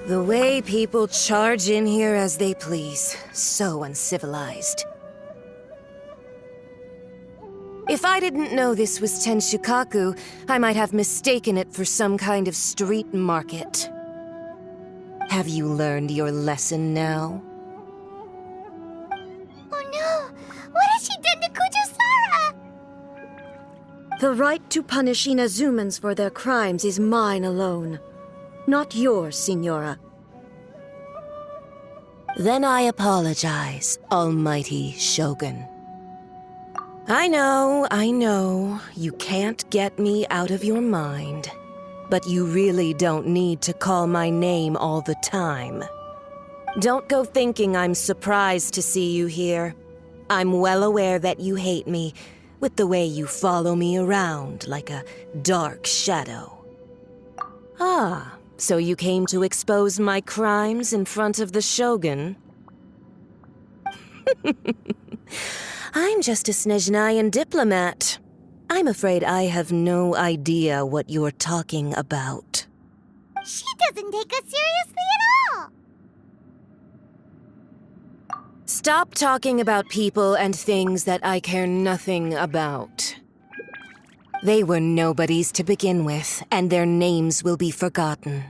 The way people charge in here as they please. So uncivilized. If I didn't know this was Tenshukaku, I might have mistaken it for some kind of street market. Have you learned your lesson now? Oh no! What has she done to Kujusara? The right to punish Inazumans for their crimes is mine alone. Not yours, Signora. Then I apologize, Almighty Shogun. I know, you can't get me out of your mind. But you really don't need to call my name all the time. Don't go thinking I'm surprised to see you here. I'm well aware that you hate me, with the way you follow me around like a dark shadow. Ah, so you came to expose my crimes in front of the Shogun? I'm just a Snezhnayan diplomat. I'm afraid I have no idea what you're talking about. She doesn't take us seriously at all! Stop talking about people and things that I care nothing about. They were nobodies to begin with, and their names will be forgotten.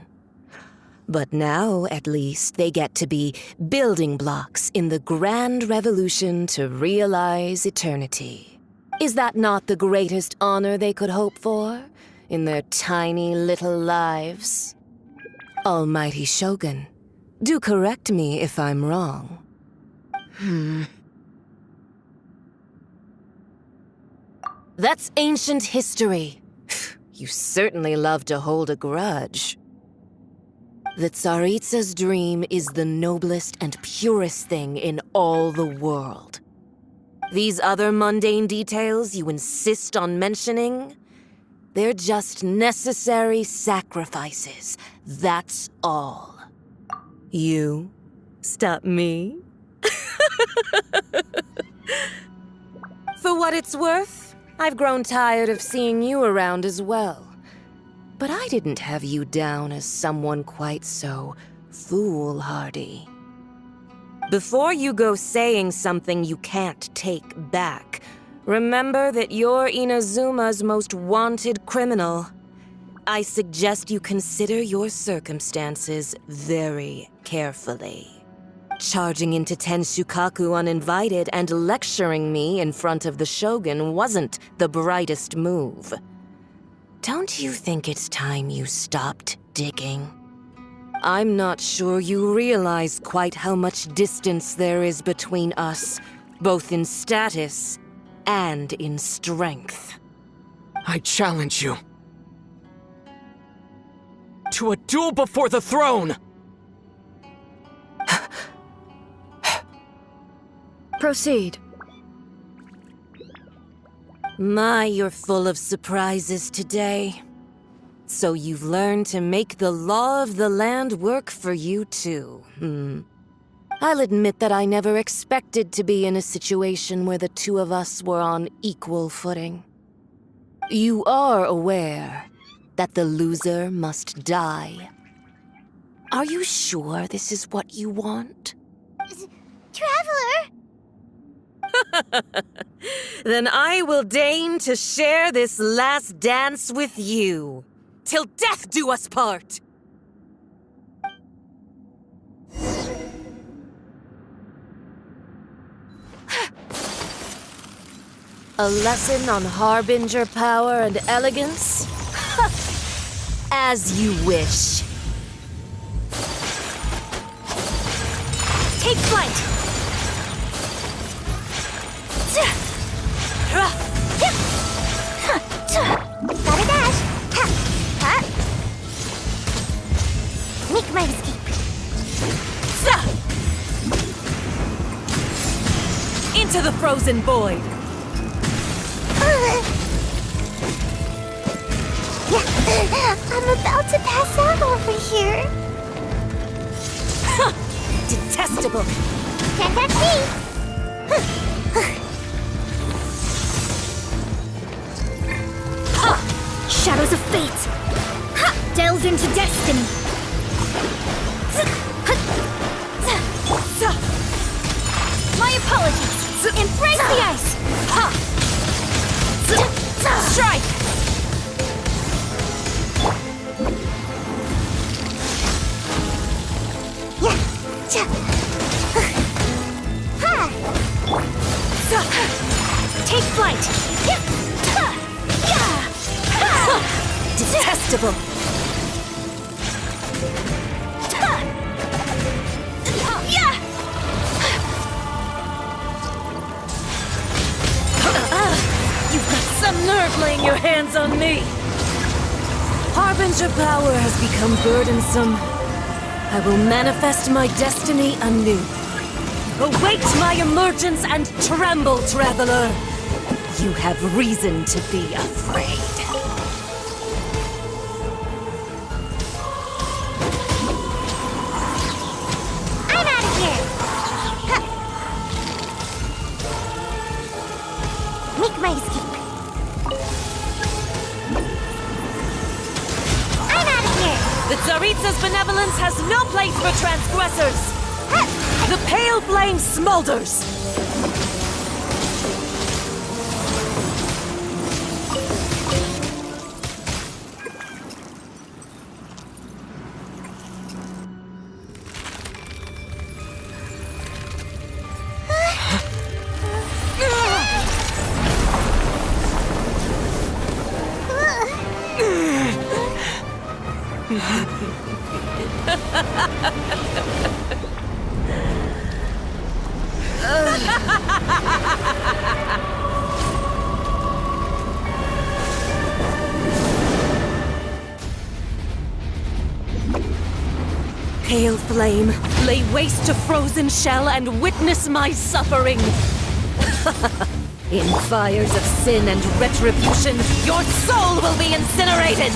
But now, at least, they get to be building blocks in the grand revolution to realize eternity. Is that not the greatest honor they could hope for in their tiny little lives? Almighty Shogun, do correct me if I'm wrong. That's ancient history. You certainly love to hold a grudge. The Tsaritsa's dream is the noblest and purest thing in all the world. These other mundane details you insist on mentioning, they're just necessary sacrifices, that's all. You stop me? For what it's worth, I've grown tired of seeing you around as well. But I didn't have you down as someone quite so foolhardy. Before you go saying something you can't take back, remember that you're Inazuma's most wanted criminal. I suggest you consider your circumstances very carefully. Charging into Tenshukaku uninvited and lecturing me in front of the Shogun wasn't the brightest move. Don't you think it's time you stopped digging? I'm not sure you realize quite how much distance there is between us, both in status and in strength. I challenge you to a duel before the throne! Proceed. My, you're full of surprises today. So you've learned to make the law of the land work for you too, I'll admit that I never expected to be in a situation where the two of us were on equal footing. You are aware that the loser must die. Are you sure this is what you want? Traveler! Then I will deign to share this last dance with you. Till death do us part! A lesson on Harbinger power and elegance? As you wish. Take flight! Gotta dash! Ha! Make my escape! Into the frozen void! I'm about to pass out over here! Detestable! Can't catch me! Shadows of fate! Delve into destiny! apologies! Embrace the ice! Ha! Strike! Yeah! Cha! Ha! Take flight! Yeah! Ha! Yeah! Ha! Detestable! Ha! Yeah! You've got some nerve laying your hands on me! Harbinger power has become burdensome. I will manifest my destiny anew. Await my emergence and tremble, traveler! You have reason to be afraid. I'm out of here! Ha! Make my escape. I'm out of here! The Tsaritsa's benevolence has no place for transgressors! The pale flame smolders! Pale flame, lay waste to frozen shell and witness my suffering! In fires of sin and retribution, your soul will be incinerated!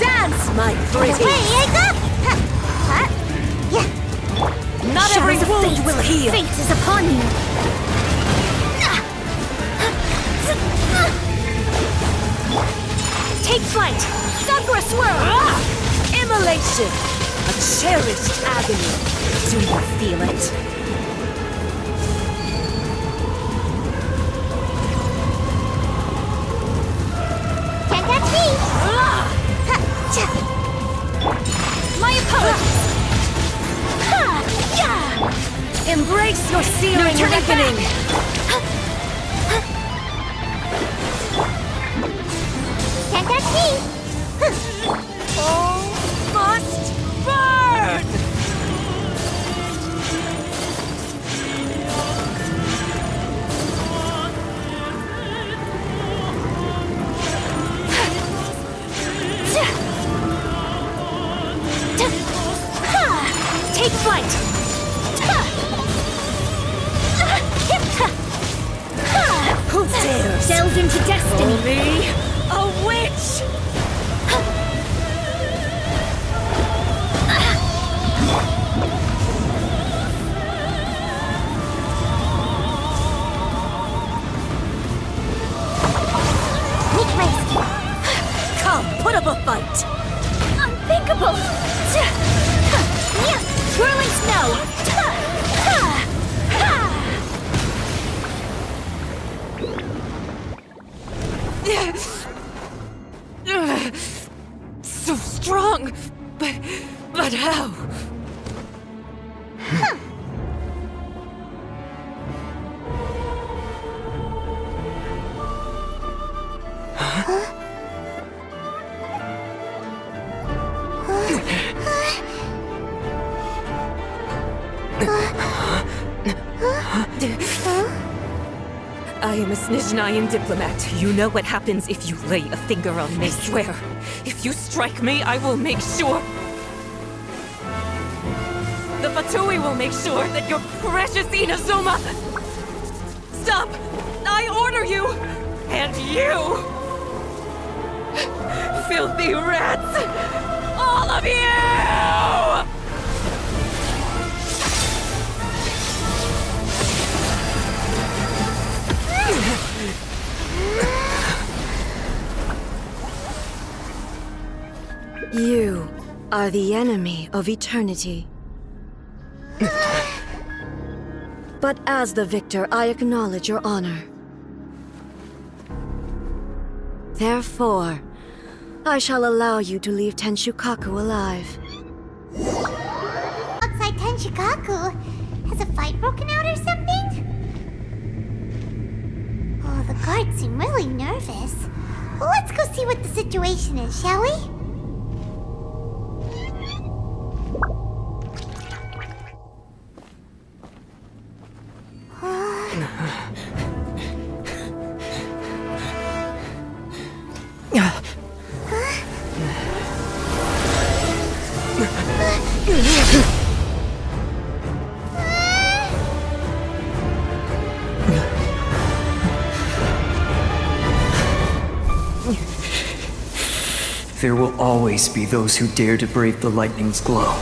Dance, my pretty! Away I go! Ha! Ha! Yeah! Not every Shadows of wound fate. will heal! Fate is upon you! Take flight! Sakura swirl! Immolation! A cherished agony! Do you feel it? Can't catch me! Ha! Cha! My apologies! Ha! Yeah! Embrace your searing turning reckoning! Can't catch me! All must burn! Take flight! Who dares? Delve into destiny! Only a witch! Make my escape! Come, put up a fight! Unthinkable! Swirling snow! So strong, but how? I am a Snezhnayan diplomat. You know what happens if you lay a finger on me. I swear, if you strike me, I will make sure. The Fatui will make sure that your precious Inazuma. Stop! I order you! And you! Filthy rats! All of you! are the enemy of eternity. But as the victor, I acknowledge your honor. Therefore, I shall allow you to leave Tenshukaku alive. Outside Tenshukaku? Has a fight broken out or something? Oh, the guards seem really nervous. Well, let's go see what the situation is, shall we? There will always be those who dare to brave the lightning's glow.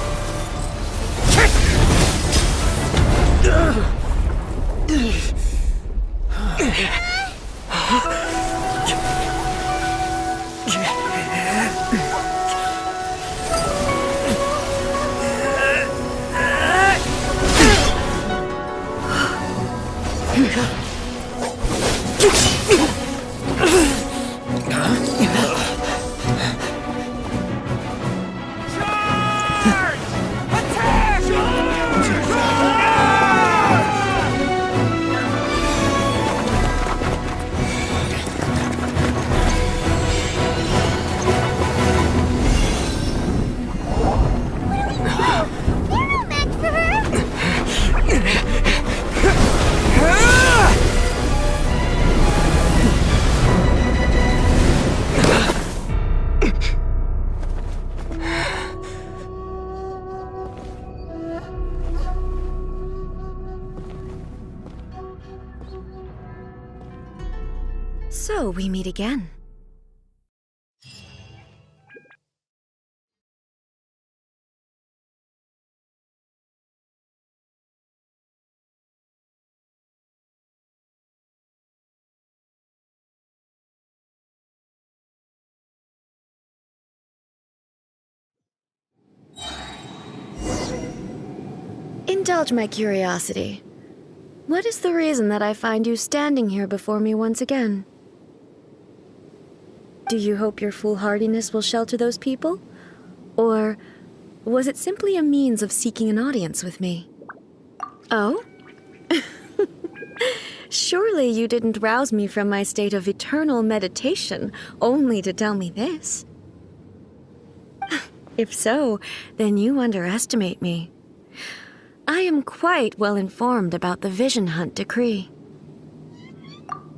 So we meet again. Indulge my curiosity. What is the reason that I find you standing here before me once again? Do you hope your foolhardiness will shelter those people? Or was it simply a means of seeking an audience with me? Oh? Surely you didn't rouse me from my state of eternal meditation only to tell me this. If so, then you underestimate me. I am quite well informed about the Vision Hunt decree.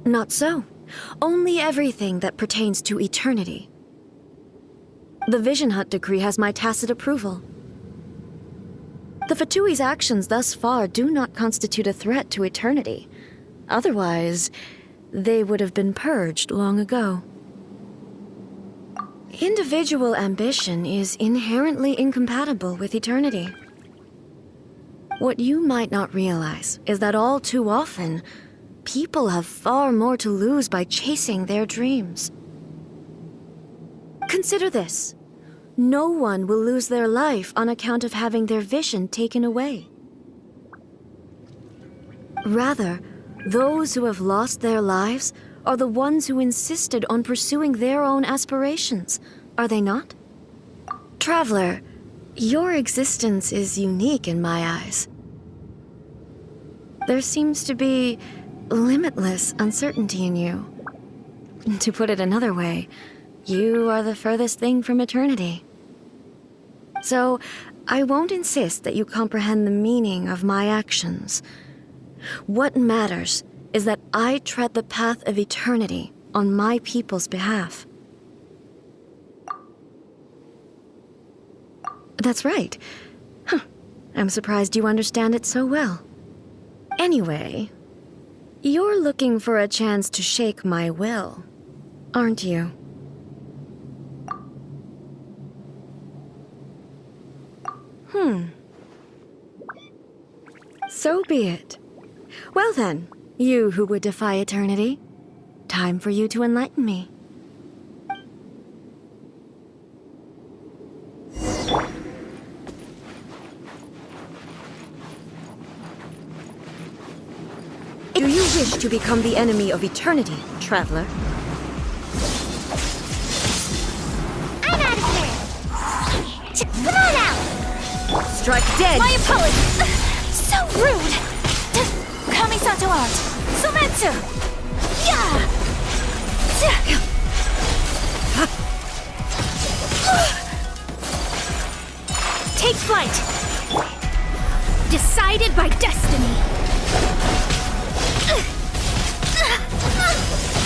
Not so. Only everything that pertains to eternity. The Vision Hunt decree has my tacit approval. The Fatui's actions thus far do not constitute a threat to eternity. Otherwise, they would have been purged long ago. Individual ambition is inherently incompatible with eternity. What you might not realize is that all too often, people have far more to lose by chasing their dreams. Consider this. No one will lose their life on account of having their vision taken away. Rather, those who have lost their lives are the ones who insisted on pursuing their own aspirations, are they not? Traveler, your existence is unique in my eyes. There seems to be limitless uncertainty in you. To put it another way, you are the furthest thing from eternity. So, I won't insist that you comprehend the meaning of my actions. What matters is that I tread the path of eternity on my people's behalf. That's right. I'm surprised you understand it so well. Anyway, you're looking for a chance to shake my will, aren't you? So be it. Well then, you who would defy eternity, time for you to enlighten me. Do you wish to become the enemy of eternity, traveler? I'm out of here! Come on out! Strike dead! My apologies! So rude! Kamisato art! Sometsu! Yeah! Take flight! Decided by destiny!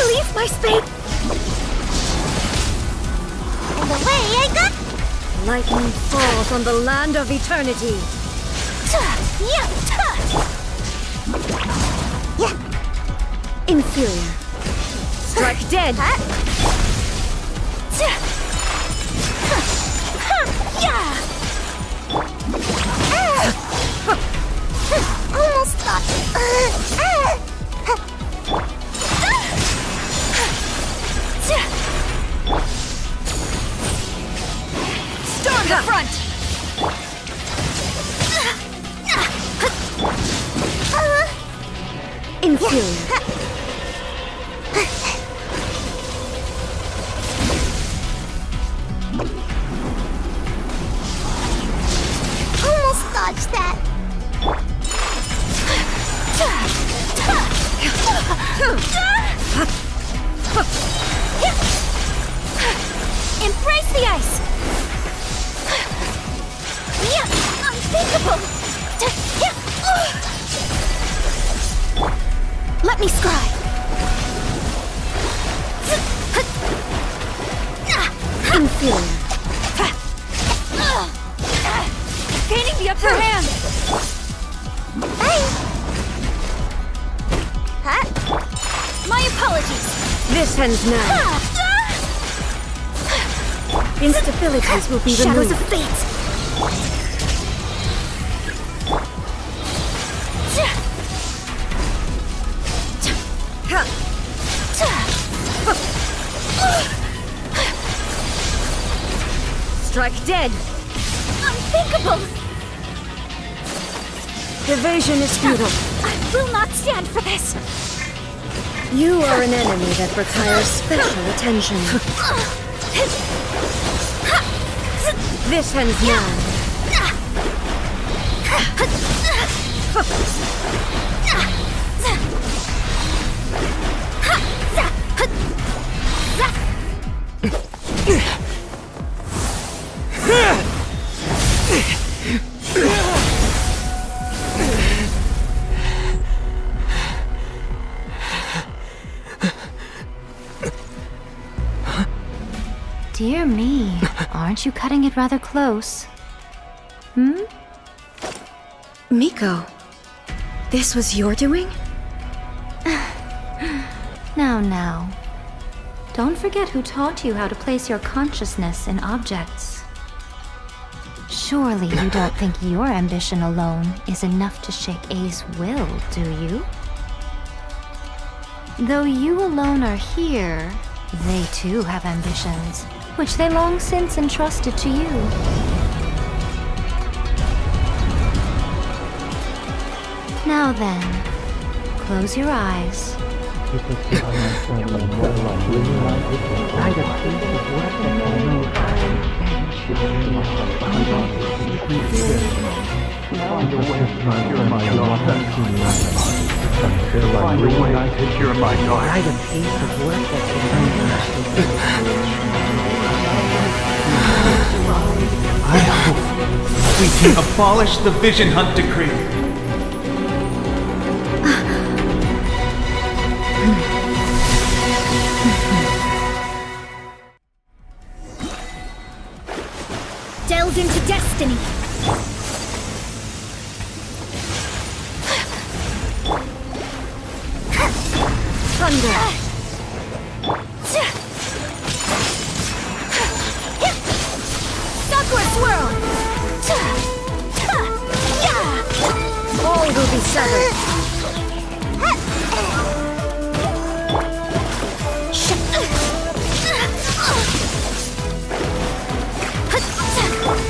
Leave my space! And away I go! Lightning falls on the land of eternity. Inferior. Strike dead! Almost thought. Storm the front! Inferior. Almost dodged that. Embrace the ice. Unthinkable. Let me scry. Inferior. Gaining the upper hand. My apologies. This ends now. Instabilities will be Shadows removed. of fate. Strike dead! Unthinkable. Evasion is futile. I will not stand for this. You are an enemy that requires special attention. This ends now. Dear me, aren't you cutting it rather close? Hmm? Miko, this was your doing? Now. Don't forget who taught you how to place your consciousness in objects. Surely you don't think your ambition alone is enough to shake A's will, do you? Though you alone are here, they too have ambitions, which they long since entrusted to you. Now then, close your eyes. I hope we can abolish the Vision Hunt Decree. Delve into destiny. Thunder! Sakura swirl. All will be severed.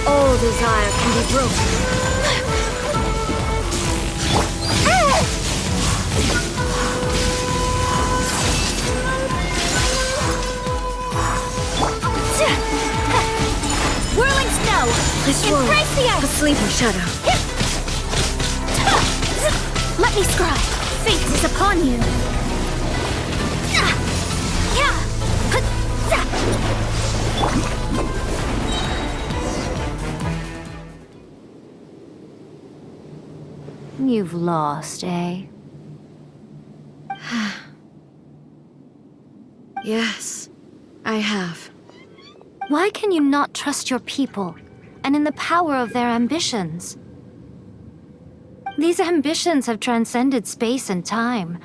All desire can be broken. sleepy, Shadow. Let me scry. Fate is upon you. You've lost, eh? Yes, I have. Why can you not trust your people and in the power of their ambitions? These ambitions have transcended space and time.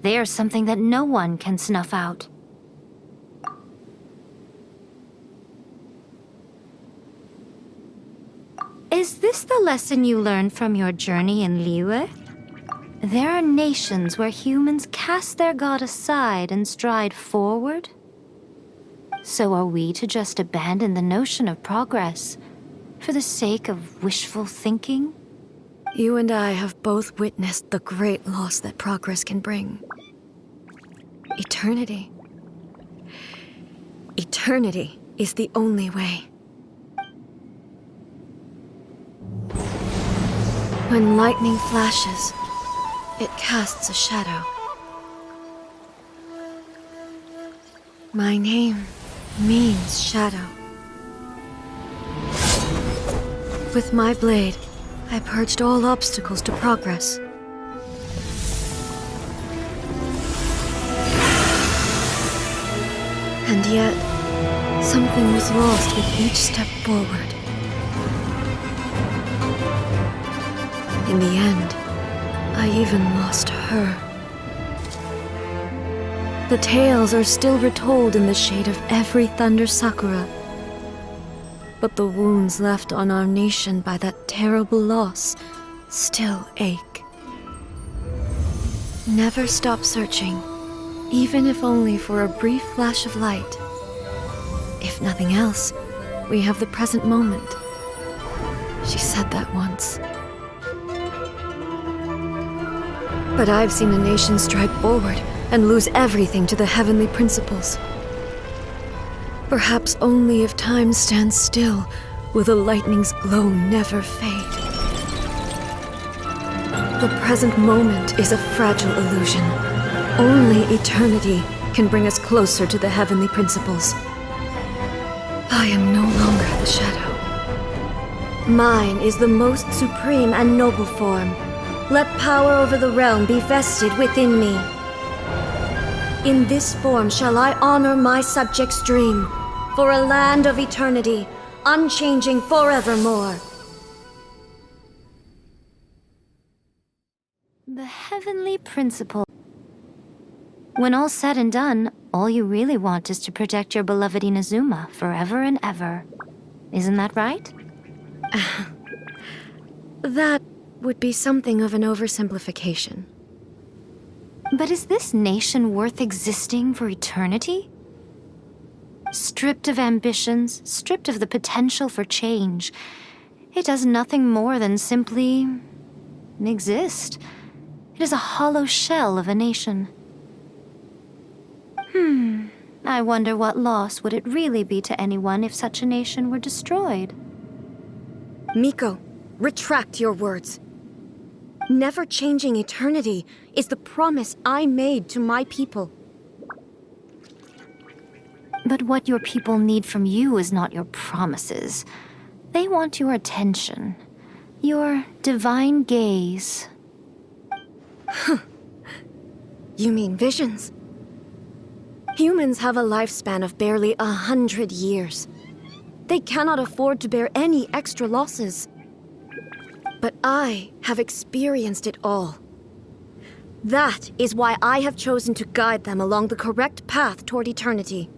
They are something that no one can snuff out. Is this the lesson you learned from your journey in Liyue? There are nations where humans cast their god aside and stride forward? So are we to just abandon the notion of progress for the sake of wishful thinking? You and I have both witnessed the great loss that progress can bring. Eternity. Eternity is the only way. When lightning flashes, it casts a shadow. My name means shadow. With my blade, I purged all obstacles to progress. And yet, something was lost with each step forward. In the end, I even lost her. The tales are still retold in the shade of every Thunder Sakura. But the wounds left on our nation by that terrible loss still ache. Never stop searching, even if only for a brief flash of light. If nothing else, we have the present moment. She said that once. But I've seen a nation stride forward and lose everything to the heavenly principles. Perhaps only if time stands still will the lightning's glow never fade. The present moment is a fragile illusion. Only eternity can bring us closer to the heavenly principles. I am no longer the shadow. Mine is the most supreme and noble form. Let power over the realm be vested within me. In this form shall I honor my subjects' dream, for a land of eternity, unchanging forevermore. The heavenly principle. When all's said and done, all you really want is to protect your beloved Inazuma forever and ever. Isn't that right? That would be something of an oversimplification. But is this nation worth existing for eternity? Stripped of ambitions, stripped of the potential for change, it does nothing more than simply exist. It is a hollow shell of a nation. I wonder what loss would it really be to anyone if such a nation were destroyed? Miko, retract your words. Never changing eternity is the promise I made to my people. But what your people need from you is not your promises. They want your attention, your divine gaze. You mean visions? Humans have a lifespan of barely 100 years. They cannot afford to bear any extra losses. But I have experienced it all. That is why I have chosen to guide them along the correct path toward eternity.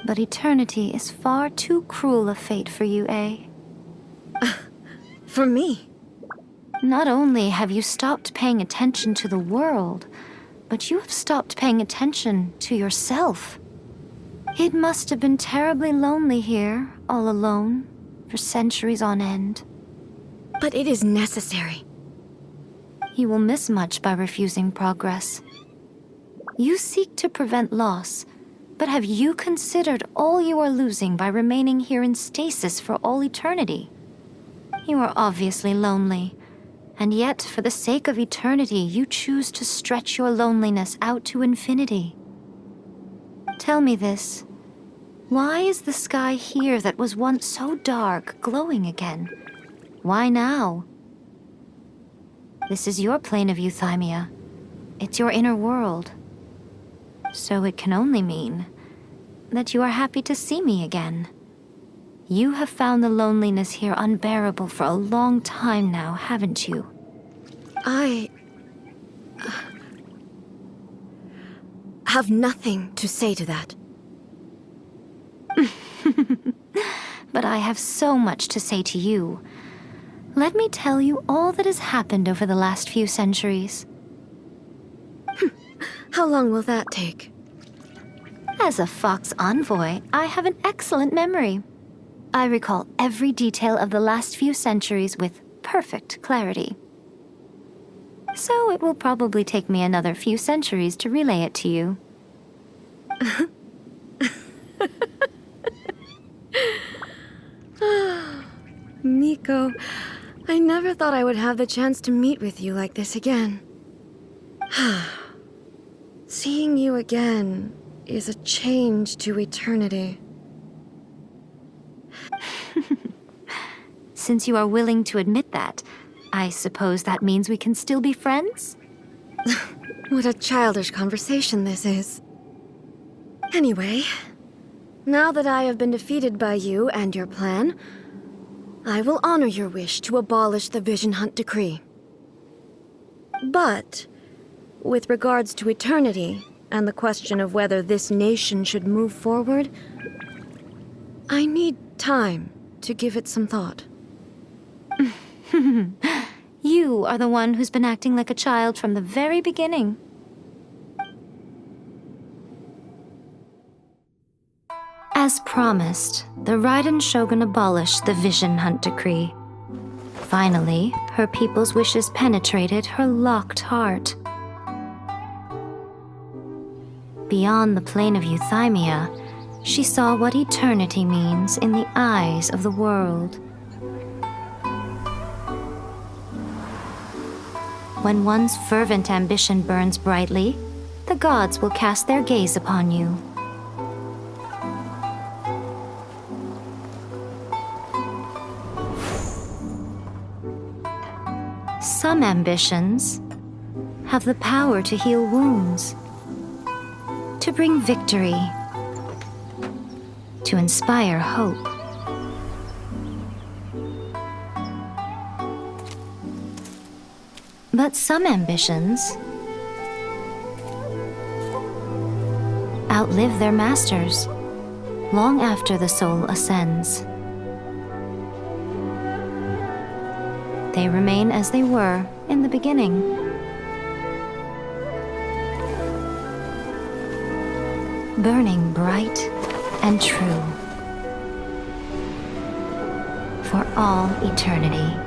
But eternity is far too cruel a fate for you, eh? For me? Not only have you stopped paying attention to the world, but you have stopped paying attention to yourself. It must have been terribly lonely here, all alone, for centuries on end. But it is necessary. You will miss much by refusing progress. You seek to prevent loss, But have you considered all you are losing by remaining here in stasis for all eternity? You are obviously lonely, and yet, for the sake of eternity, you choose to stretch your loneliness out to infinity. Tell me this. Why is the sky here that was once so dark glowing again? Why now? This is your plane of euthymia. It's your inner world. So it can only mean that you are happy to see me again. You have found the loneliness here unbearable for a long time now, haven't you? I have nothing to say to that. But I have so much to say to you. Let me tell you all that has happened over the last few centuries. How long will that take? As a Fox envoy, I have an excellent memory. I recall every detail of the last few centuries with perfect clarity. So it will probably take me another few centuries to relay it to you. Miko, I never thought I would have the chance to meet with you like this again. Seeing you again is a change to eternity. Since you are willing to admit that, I suppose that means we can still be friends? What a childish conversation this is. Anyway, now that I have been defeated by you and your plan, I will honor your wish to abolish the Vision Hunt Decree. But, with regards to eternity and the question of whether this nation should move forward, I need time to give it some thought. You are the one who's been acting like a child from the very beginning. As promised, the Raiden Shogun abolished the Vision Hunt Decree. Finally, her people's wishes penetrated her locked heart. Beyond the plane of euthymia, she saw what eternity means in the eyes of the world. When one's fervent ambition burns brightly, the gods will cast their gaze upon you. Some ambitions have the power to heal wounds, to bring victory, to inspire hope. But some ambitions outlive their masters long after the soul ascends. They remain as they were in the beginning. Burning bright and true for all eternity.